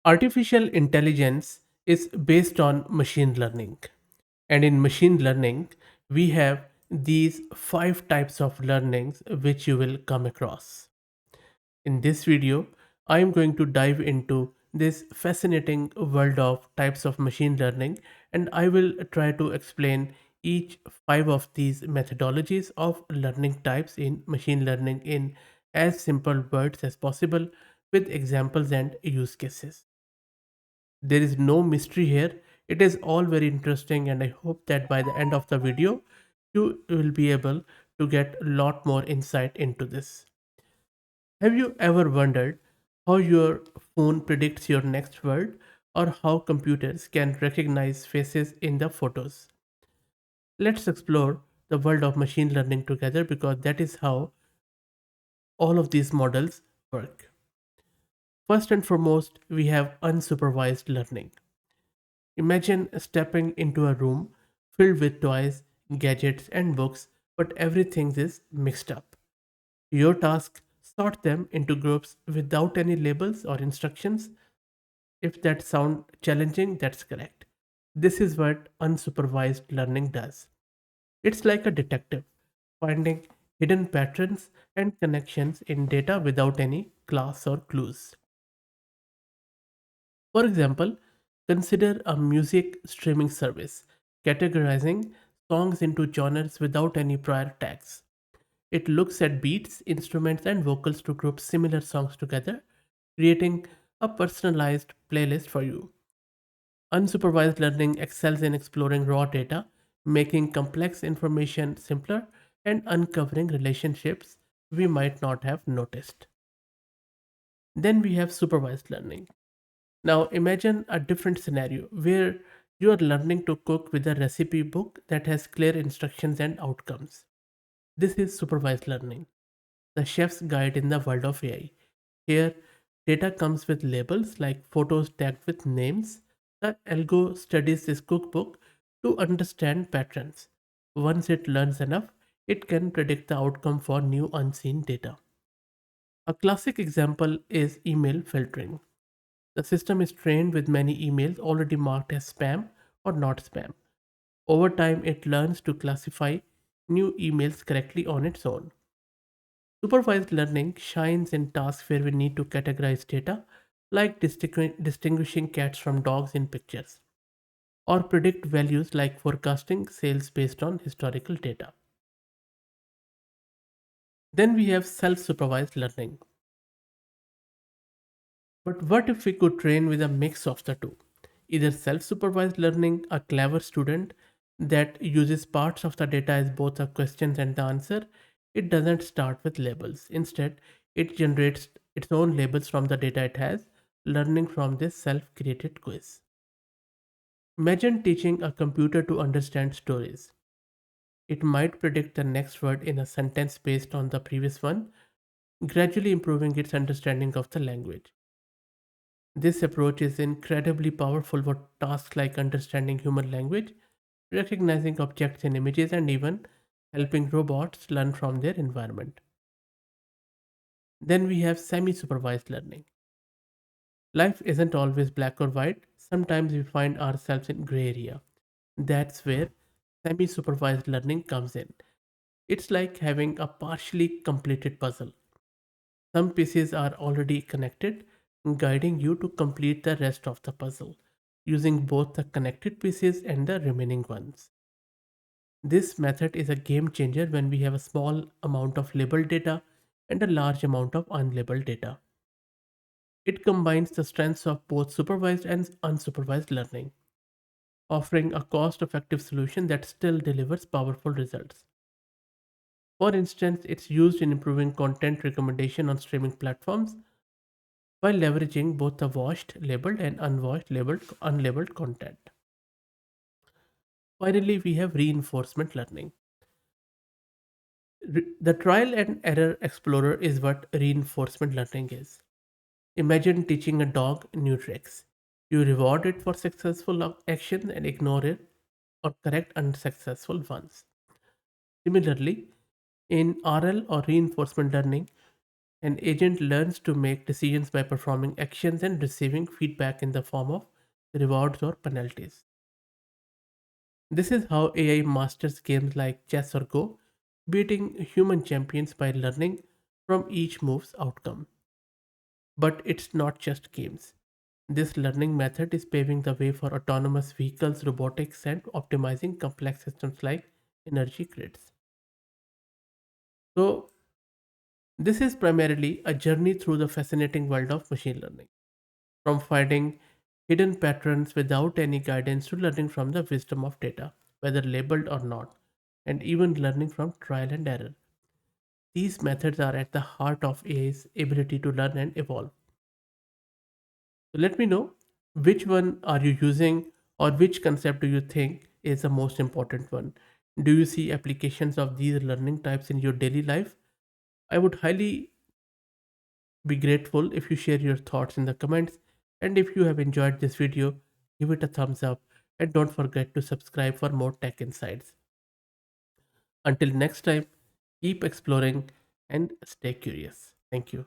Artificial intelligence is based on machine learning. And in machine learning, we have these five types of learnings which you will come across. In this video, I am going to dive into this fascinating world of types of machine learning, and I will try to explain each five of these methodologies of learning types in machine learning in as simple words as possible with examples and use cases. There is no mystery here. It is all very interesting, and I hope that by the end of the video, you will be able to get a lot more insight into this. Have you ever wondered how your phone predicts your next word or how computers can recognize faces in the photos? Let's explore the world of machine learning together because that is how all of these models work. First and foremost, we have unsupervised learning. Imagine stepping into a room filled with toys, gadgets, and books, but everything is mixed up. Your task sort them into groups without any labels or instructions. If that sounds challenging, that's correct. This is what unsupervised learning does. It's like a detective finding hidden patterns and connections in data without any class or clues. For example, consider a music streaming service categorizing songs into genres without any prior tags. It looks at beats, instruments, and vocals to group similar songs together, creating a personalized playlist for you. Unsupervised learning excels in exploring raw data, making complex information simpler, and uncovering relationships we might not have noticed. Then we have supervised learning. Now imagine a different scenario where you are learning to cook with a recipe book that has clear instructions and outcomes. This is supervised learning, the chef's guide in the world of AI. Here, data comes with labels like photos tagged with names. The algo studies this cookbook to understand patterns. Once it learns enough, it can predict the outcome for new unseen data. A classic example is email filtering. The system is trained with many emails already marked as spam or not spam. Over time, it learns to classify new emails correctly on its own. Supervised learning shines in tasks where we need to categorize data, like distinguishing cats from dogs in pictures, or predict values like forecasting sales based on historical data. Then we have self supervised learning. But what if we could train with a mix of the two? Either self supervised learning, a clever student that uses parts of the data as both a question and the answer, it doesn't start with labels. Instead, it generates its own labels from the data it has, learning from this self created quiz. Imagine teaching a computer to understand stories. It might predict the next word in a sentence based on the previous one, gradually improving its understanding of the language. This approach is incredibly powerful for tasks like understanding human language, recognizing objects in images, and even helping robots learn from their environment. Then we have semi supervised learning. Life isn't always black or white, sometimes we find ourselves in gray area. That's where semi supervised learning comes in. It's like having a partially completed puzzle. Some pieces are already connected, guiding you to complete the rest of the puzzle, using both the connected pieces and the remaining ones. This method is a game changer when we have a small amount of labeled data and a large amount of unlabeled data. It combines the strengths of both supervised and unsupervised learning, offering a cost effective solution that still delivers powerful results. For instance, it's used in improving content recommendation on streaming platforms by leveraging both the washed labeled and unwashed labeled unlabeled content. Finally, we have reinforcement learning. The trial and error explorer is what reinforcement learning is. Imagine teaching a dog new tricks. You reward it for successful actions and ignore it or correct unsuccessful ones. Similarly, in RL or reinforcement learning, An agent learns to make decisions by performing actions and receiving feedback in the form of rewards or penalties. This is how AI masters games like chess or Go, beating human champions by learning from each move's outcome. But it's not just games. This learning method is paving the way for autonomous vehicles, robotics, and optimizing complex systems like energy grids. So, this is primarily a journey through the fascinating world of machine learning, from finding hidden patterns without any guidance to learning from the wisdom of data, whether labeled or not, and even learning from trial and error. These methods are at the heart of AI's ability to learn and evolve. So let me know, which one are you using, or which concept do you think is the most important one? Do you see applications of these learning types in your daily life? I would highly be grateful if you share your thoughts in the comments. And if you have enjoyed this video, give it a thumbs up and don't forget to subscribe for more tech insights. Until next time, keep exploring and stay curious. Thank you.